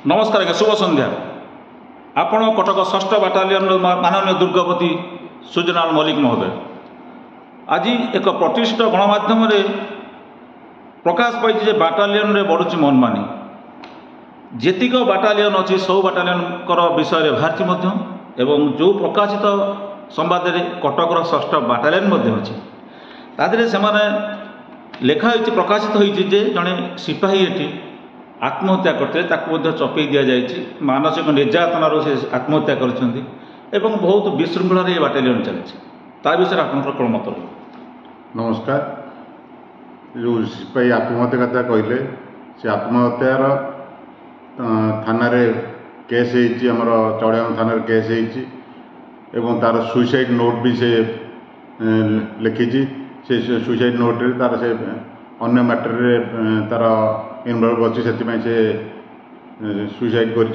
नमस्कार आज्ञा शुभ संध्या। आपण कटक 6ठ बाटालियन माननीय दुर्गपति सूर्यनारायण मल्लिक महोदय आज एक प्रतिष्ठित गणमाध्यम प्रकाश पाई बाटालियन बढ़ुची मनमानी जेतिक बाटालियन अच्छी सब बाटालियन विषय बाहरी एवं जो प्रकाशित संवाद कटकर 6ठ बाटालियन अच्छी तादे से लेखाई प्रकाशित होती जड़े सिपाही ये आत्महत्या करते चपे दि जाए मानसिक निर्यातन से आत्महत्या कर बहुत विशृंखल ये बाटालियन चलती विषय आप कौन मत? नमस्कार। जो सिपाही आत्महत्या कथा कहले से आत्महत्यार थाना केस होमर चौड़ाम थाना केस हो तार सुइसाइड नोट भी से लिखी से सुइसाइड नोट रे तार से अन्य मैटर तार इनवल्व अच्छी से सुइसाइड कर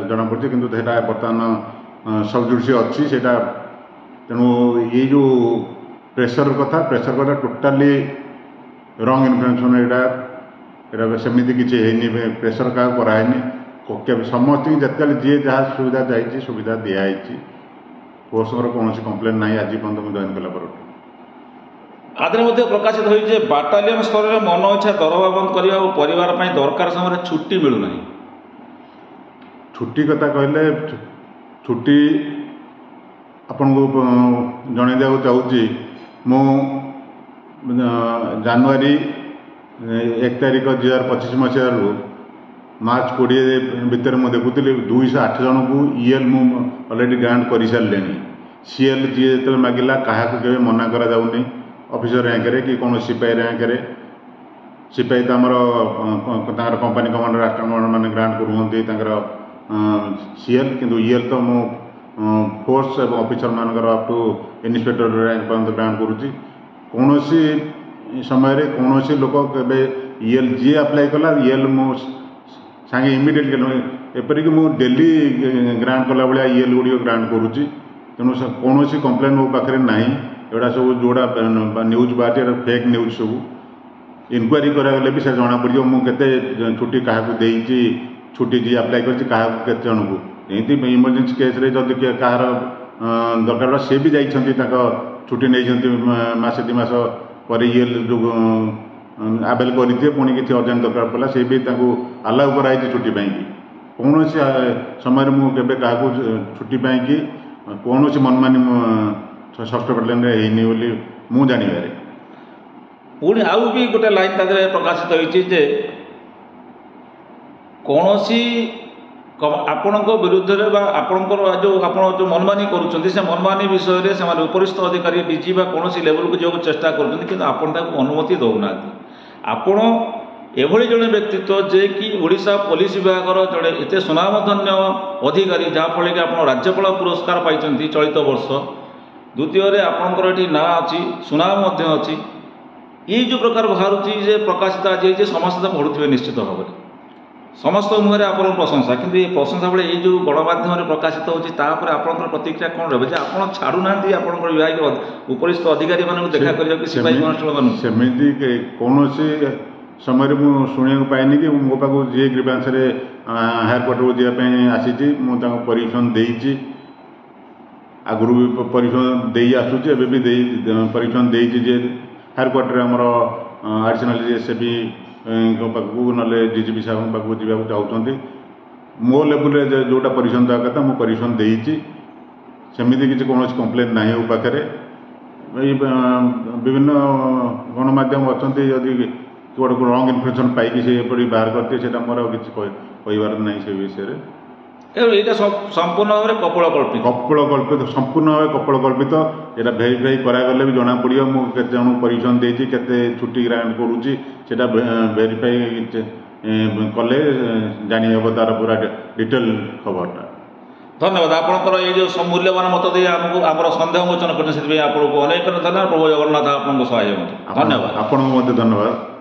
जना पड़ी कि बर्तमान सब जुडिशियल अच्छी से तेणु ये जो प्रेसर कथा टोटाली रंग इनफरमेशन यहाँ सेमती किसी प्रेसर क्या कराए समस्त जिते जी जहाँ सुविधा चाहिए सुविधा दिखाई फोर्सर कौन कंप्लेन ना आज पर्यटन मुझे जॉइन कला आदि प्रकाशित हो बाटालियन स्तर में मन इच्छा दरवा बंद करने और परिवार दरकार समय छुट्टी मिलूना। छुट्टी कथा कहले छुट्टी आपन को जन देवा चाहूँगी मु जनवरी 1 तारिख 2025 मसीह मार्च 20 भितर मुझे देखुली 208 जन को ईएल मु अलरेडी ग्रांट कर सारे सीएल जी जो मागिला क्या मना करा जाउनी ऑफिसर रैंक रे कि कौन सिपाही रैंक रे सिपाही तो आमर कंपानी कमांडर राष्ट्र कमांडर मैंने ग्रांट कर सीएल किंतु ईएल तो मु फोर्स और ऑफिसर मानकर अप टू इन्स्पेक्टर रैंक पर्यंत ग्रांट करुँची कौन समय कौन लोक के ईएल जी अप्लाई कला ईएल मु सांगे इमिडिएट एपरिक मु डेली ग्रांट कला भाया ईएल गुड़ी ग्रांट करुँची तेणु कौन कंप्लेन मो पाखे ना एटा सब जोड़ा न्यूज बाहर फेक न्यूज सब इनक्वारी करागले भी से जना पड़ मुझे छुट्टी क्या छुट्टी जी अप्लाई कर जन को यही इमरजेंसी केस रे जदि कहार दरकार सी भी जाइए छुट्टी नहीं मसे 2 मास पर ये जो आवेल करते पुणी किसी अर्जेंट दरकार पड़ा सी भी आलाउ कराई छुट्टी कौन समय मुझे क्या छुट्टी पाई कौन मनमानी 6ठ बाटालियन होनी मु जानवर पुणी आउ भी गोटे लाइन तादे प्रकाशित होती कौन आपण विरुद्ध आपणकर जो मनमानी करुँच से मनमानी विषय से उपरिस्थ अधिकारी डीजी कौन लेवल को जो चेष्टा कर अनुमति दौना आपण एभली जड़े व्यक्तित्व जे कि ओडिशा पुलिस विभाग जड़े एत सुनामधन्य अधिकारी जहाँफल कि आप राज्यपाल पुरस्कार पाई चलित वर्ष द्वितीय आपणकर ये ना अच्छी सुनाम अच्छी ये जो प्रकार बाहर प्रकाशित आज समस्त पढ़ुवे निश्चित भाव में समस्त मुहर आप प्रशंसा कि प्रशंसा बेले ये जो गणमाध्यम प्रकाशित होपर आपंकर प्रतिक्रिया कौन रहे आप छाड़ूना आप विभाग उपरिस्थ अधिकारी मानक देखा कर सिपाही कनेस्टेबल सेमती कौन समय मुझे शुणा पाइनि कि मो पाक जी ग्रीवांस हायर कोर्ट को जावाई आसी मुझे परमिशन देती आगुरी भी परमिशन दे आसूँ एवं भी परमिशन देती जे हायर कोर्ट आमर एडिशनल एसएसपी पाखक ना डीजीपी साहब पाखक जावाक चाहते मो लेवल जोटा परमिशन देवा कथा मुझे परमिशन देती सेमती किसी कौन कंप्लेन ना मो पाखे विभिन्न गणमाध्यम अच्छा जदि गोटे रंग इनफरमेशन पाई से बाहर करते मोर किसी कहबार ना से विषय यहाँ संपूर्ण भाव में कपोलकल्पित संपूर्ण भाव कपोलकल्पित यहाँ भेरीफाई करागले भी जना पड़ो मुझे जन परमिशन देती केते छुट्टी ग्रांट करुँची से भेरीफाई कले जानी हे तार पूरा डिटेल खबरटा। धन्यवाद आपंकर ये जो मूल्यवान मत दे आमको आम सन्देह मोचन करने आपको अनेक धन्यवाद। प्रभु जगन्नाथ आपको सहाय धन्यवाद। आपको धन्यवाद।